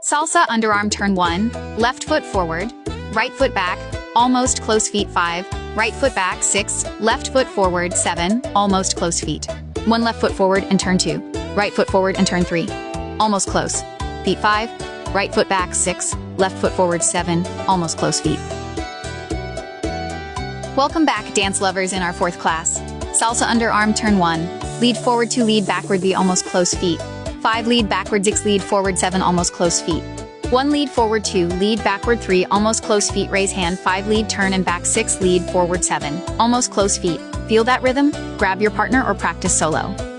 Salsa underarm turn 1, left foot forward, right foot back, almost close feet 5, right foot back 6, left foot forward 7, almost close feet. 1 left foot forward and turn 2, right foot forward and turn 3, almost close, feet 5, right foot back 6, left foot forward 7, almost close feet. Welcome back, dance lovers, in our 4th class. Salsa underarm turn 1, lead forward 2, lead backward B, almost close feet. 5 lead backward 6, lead forward 7, almost close feet. 1 lead forward 2, lead backward 3, almost close feet, raise hand. 5 lead turn and back 6, lead forward 7, almost close feet. Feel that rhythm? Grab your partner or practice solo.